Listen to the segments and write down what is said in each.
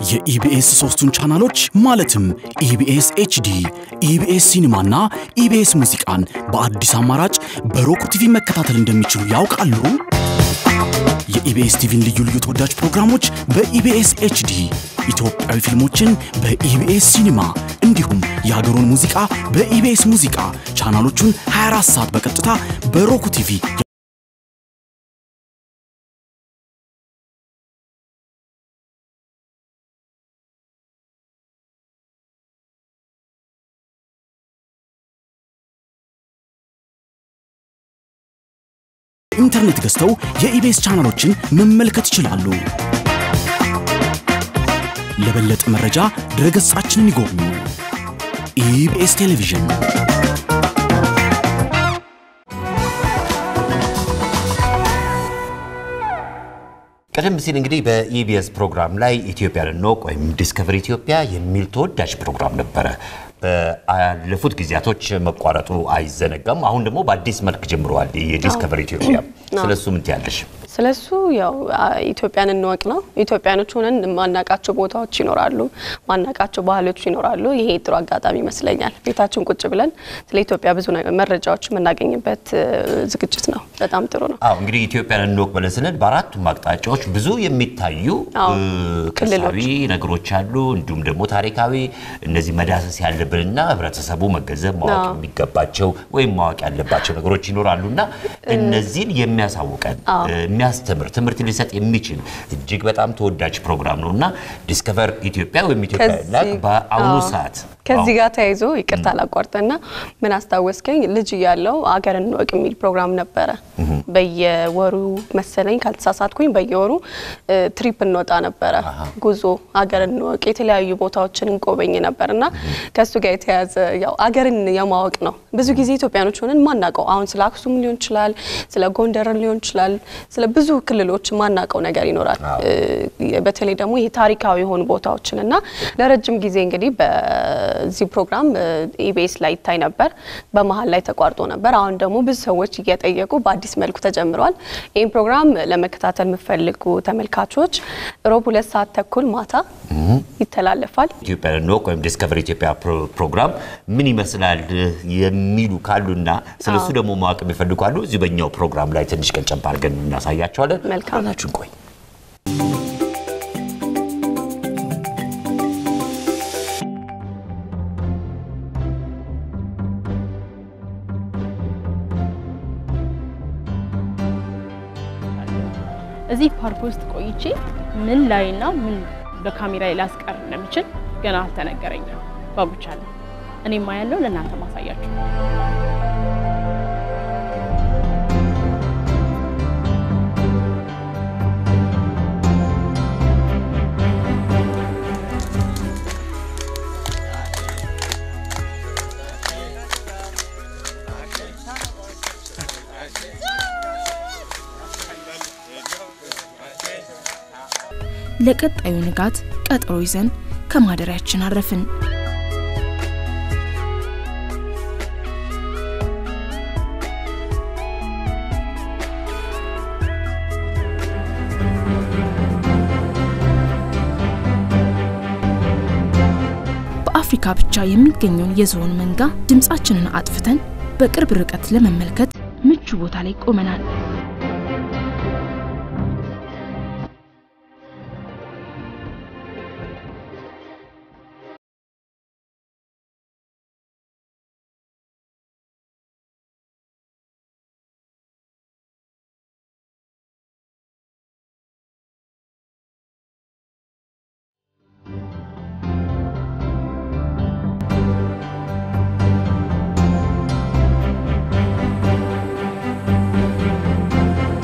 የኢቢኤስ ሶስቱን ቻናሎች ማለትም ኢቢኤስ ኤችዲ፣ ኢቢኤስ ሲኒማና ኢቢኤስ ሙዚቃን በአዲስ አማራጭ በሮኩ ቲቪ መከታተል እንደሚችሉ ያውቃሉ? የኢቢኤስ ቲቪን ልዩ ልዩ ተወዳጅ ፕሮግራሞች በኢቢኤስ ኤችዲ፣ ኢትዮጵያዊ ፊልሞችን በኢቢኤስ ሲኒማ እንዲሁም የሀገሩን ሙዚቃ በኢቢኤስ ሙዚቃ ቻናሎቹን 24 ሰዓት በቀጥታ በሮኩ ቲቪ ኢንተርኔት ገዝተው የኢቢኤስ ቻናሎችን መመልከት ይችላሉ። ለበለጠ መረጃ ድረገጻችንን ይጎብኙ። ኢቢኤስ ቴሌቪዥን ቀደም ሲል እንግዲህ በኢቢኤስ ፕሮግራም ላይ ኢትዮጵያን እንወቅ ወይም ዲስከቨሪ ኢትዮጵያ የሚል ተወዳጅ ፕሮግራም ነበረ። በአለፉት ጊዜያቶች መቋረጡ አይዘነጋም። አሁን ደግሞ በአዲስ መልክ ጀምሯል የዲስከቨሪ ኢትዮጵያ። ስለሱ ምን ትያለሽ? ስለሱ ያው ኢትዮጵያን እንወቅ ነው። ኢትዮጵያኖች ሆነን ማናቃቸው ቦታዎች ይኖራሉ፣ ማናቃቸው ባህሎች ይኖራሉ። ይሄ ጥሩ አጋጣሚ ይመስለኛል። ቤታችን ቁጭ ብለን ስለ ኢትዮጵያ ብዙ መረጃዎች የምናገኝበት ዝግጅት ነው። በጣም ጥሩ ነው። አዎ እንግዲህ ኢትዮጵያን እንወቅ ብለን ስንል በአራቱም አቅጣጫዎች ብዙ የሚታዩ ቅርሳዊ ነገሮች አሉ፣ እንዲሁም ደግሞ ታሪካዊ እነዚህ መዳሰስ ያለብንና ህብረተሰቡ መገንዘብ ማወቅ የሚገባቸው ወይም ማወቅ ያለባቸው ነገሮች ይኖራሉና እነዚህን የሚያሳውቀን የሚያስተምር ትምህርት ሊሰጥ የሚችል እጅግ በጣም ተወዳጅ ፕሮግራም ነውና ዲስከቨር ኢትዮጵያ ወይም ኢትዮጵያ ላይ በአሁኑ ሰዓት ከዚህ ጋር ተያይዞ ይቅርታ ላቋርጠና ምን አስታወስከኝ ልጅ ያለው አገርን እንወቅ የሚል ፕሮግራም ነበረ። በየወሩ መሰለኝ ካልተሳሳትኩኝ በየወሩ ትሪፕ እንወጣ ነበረ። ጉዞ አገርን እንወቅ የተለያዩ ቦታዎችን እንቆበኝ ነበርና ከሱ ጋር የተያዘ ያው አገርን የማወቅ ነው። ብዙ ጊዜ ኢትዮጵያኖች ሆነን ማናቀው አሁን ስለ አክሱም ሊሆን ይችላል፣ ስለ ጎንደር ሊሆን ይችላል፣ ስለ ብዙ ክልሎች ማናቀው ነገር ይኖራል። በተለይ ደግሞ ይሄ ታሪካዊ የሆኑ ቦታዎችንና ለረጅም ጊዜ እንግዲህ በዚህ ፕሮግራም ኢቢኤስ ላይ ታይ ነበር፣ በመሃል ላይ ተቋርጦ ነበር። አሁን ደግሞ ብዙ ሰዎች እየጠየቁ በአዲስ መልኩ ተጀምሯል። ይሄን ፕሮግራም ለመከታተል የምትፈልጉ ተመልካቾች ሮብ 2 ሰዓት ተኩል ማታ ይተላለፋል። ኢትዮጵያን እንወቅ ወይም ዲስከቨሪ ኢትዮጵያ ፕሮግራም ምን ይመስላል የሚሉ ካሉና ስለሱ ደግሞ ማወቅ የሚፈልጉ ካሉ እዚህ በእኛው ፕሮግራም ላይ ትንሽ ቀንጨብ አድርገን እናሳያቸዋለን። መልካም ቆይ እዚህ ፓርክ ውስጥ ቆይቼ ምን ላይና ምን በካሜራ ላስቀር እንደምችል ገና አልተነገረኝም። ጓጉቻለሁ። እኔ ማያለው ለእናንተ ማሳያችሁ። ለቀጣዩ ንጋት ቀጠሮ ይዘን ከማደሪያችን አረፍን። በአፍሪካ ብቻ የሚገኘውን የዝሆን መንጋ ድምጻችንን አጥፍተን በቅርብ ርቀት ለመመልከት ምቹ ቦታ ላይ ቆመናል።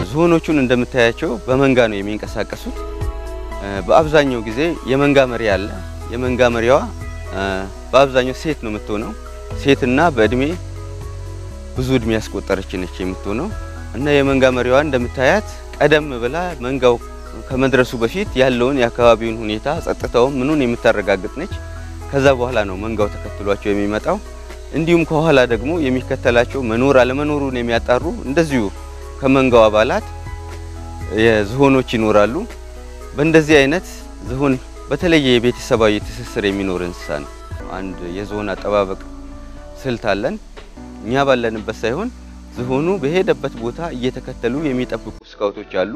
ዝሆኖቹን እንደምታያቸው በመንጋ ነው የሚንቀሳቀሱት። በአብዛኛው ጊዜ የመንጋ መሪ አለ። የመንጋ መሪዋ በአብዛኛው ሴት ነው የምትሆነው። ሴትና በእድሜ ብዙ እድሜ ያስቆጠረች ነች የምትሆነው እና የመንጋ መሪዋ እንደምታያት ቀደም ብላ መንጋው ከመድረሱ በፊት ያለውን የአካባቢውን ሁኔታ ጸጥታው ምኑን የምታረጋግጥ ነች። ከዛ በኋላ ነው መንጋው ተከትሏቸው የሚመጣው። እንዲሁም ከኋላ ደግሞ የሚከተላቸው መኖር አለመኖሩን የሚያጣሩ እንደዚሁ ከመንጋው አባላት የዝሆኖች ይኖራሉ። በእንደዚህ አይነት ዝሆን በተለየ የቤተሰባዊ ትስስር የሚኖር እንስሳ ነው። አንድ የዝሆን አጠባበቅ ስልት አለን። እኛ ባለንበት ሳይሆን ዝሆኑ በሄደበት ቦታ እየተከተሉ የሚጠብቁ ስካውቶች አሉ።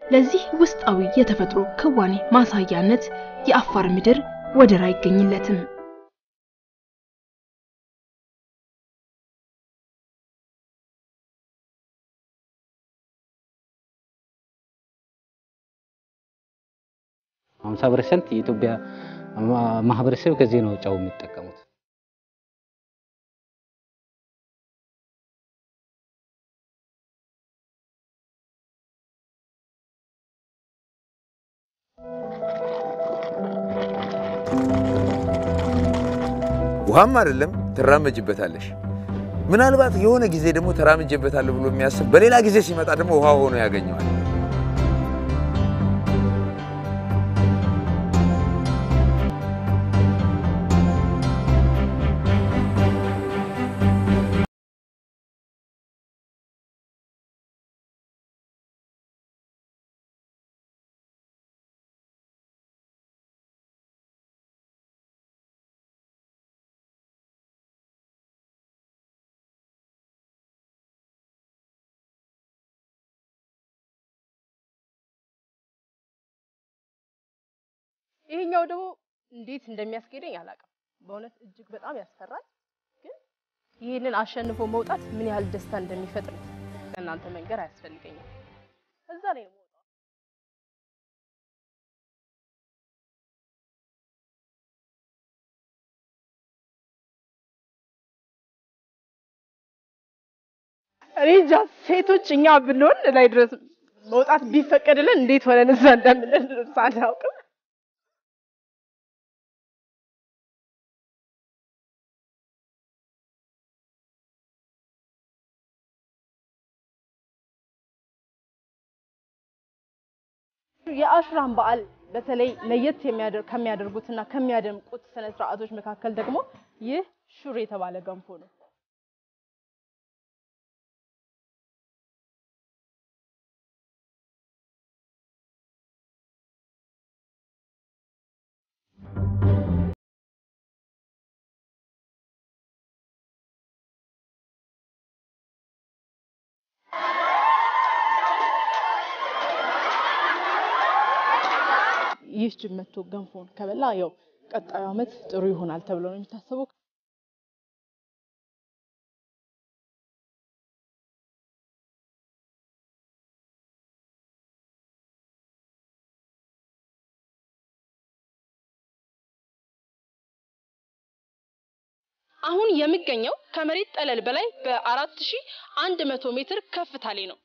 ለዚህ ውስጣዊ የተፈጥሮ ክዋኔ ማሳያነት የአፋር ምድር ወደር አይገኝለትም። አምሳ ፐርሰንት የኢትዮጵያ ማህበረሰብ ከዚህ ነው ጫው የሚጠቀሙት። ውሃም አይደለም ተራመጅበታለሽ። ምናልባት የሆነ ጊዜ ደግሞ ተራመጅበታለሁ ብሎ የሚያስብ በሌላ ጊዜ ሲመጣ ደግሞ ውሃ ሆኖ ያገኘዋል። ይሄኛው ደግሞ እንዴት እንደሚያስገደኝ አላውቅም። በእውነት እጅግ በጣም ያስፈራል። ግን ይሄንን አሸንፎ መውጣት ምን ያህል ደስታ እንደሚፈጥር ለእናንተ መንገር አያስፈልገኝም። እዛ ላይ ነው የምወጣው። እኔ ሴቶች እኛ ብንሆን ላይ ድረስ መውጣት ቢፈቀድልን እንዴት ሆነን እዛ እንደምንደርስ አላውቅም። የአሽራን በዓል በተለይ ለየት ከሚያደርጉትና ከሚያደምቁት ስነ ስርዓቶች መካከል ደግሞ ይህ ሹር የተባለ ገንፎ ነው። ይህ ጅብ መቶ ገንፎን ከበላ ያው ቀጣዩ አመት ጥሩ ይሆናል ተብሎ ነው የሚታሰበው። አሁን የሚገኘው ከመሬት ጠለል በላይ በ4100 ሜትር ከፍታ ላይ ነው።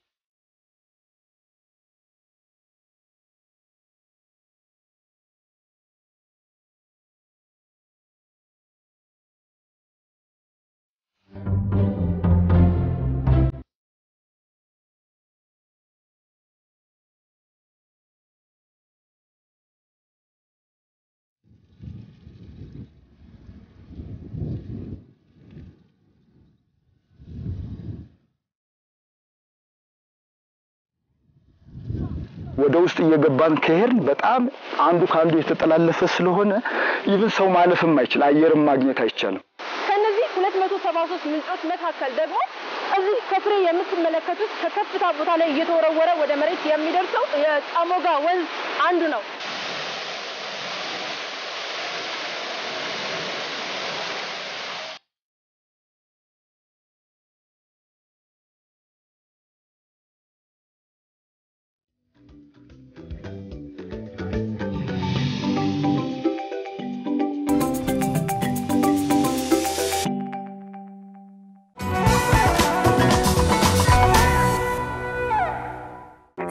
ወደ ውስጥ እየገባን ከሄድን በጣም አንዱ ካንዱ የተጠላለፈ ስለሆነ ይብን ሰው ማለፍም አይችል አየርም ማግኘት አይቻልም። ከነዚህ ከ273 ምንጮች መካከል ደግሞ እዚህ ከፍሬ የምትመለከቱት ከከፍታ ቦታ ላይ እየተወረወረ ወደ መሬት የሚደርሰው የጫሞጋ ወንዝ አንዱ ነው።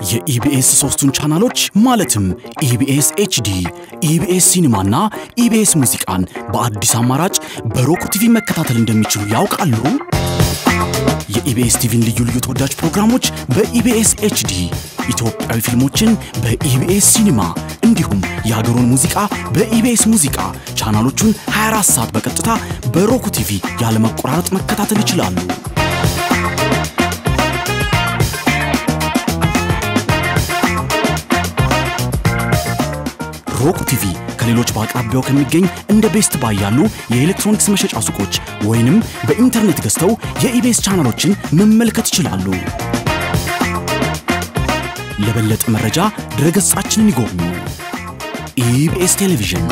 የኢቢኤስ ሶስቱን ቻናሎች ማለትም ኢቢኤስ ኤችዲ፣ ኢቢኤስ ሲኒማና ኢቢኤስ ሙዚቃን በአዲስ አማራጭ በሮክ ቲቪ መከታተል እንደሚችሉ ያውቃሉ? የኢቢኤስ ቲቪን ልዩ ልዩ ተወዳጅ ፕሮግራሞች በኢቢኤስ ኤችዲ፣ ኢትዮጵያዊ ፊልሞችን በኢቢኤስ ሲኒማ እንዲሁም የሀገሩን ሙዚቃ በኢቢኤስ ሙዚቃ ቻናሎቹን 24 ሰዓት በቀጥታ በሮክ ቲቪ ያለ መቆራረጥ መከታተል ይችላሉ። ሮክ ቲቪ ከሌሎች በአቅራቢያው ከሚገኝ እንደ ቤስት ባይ ያሉ የኤሌክትሮኒክስ መሸጫ ሱቆች ወይንም በኢንተርኔት ገዝተው የኢቢኤስ ቻናሎችን መመልከት ይችላሉ። ለበለጠ መረጃ ድረገጻችንን ይጎብኙ። ኢቢኤስ ቴሌቪዥን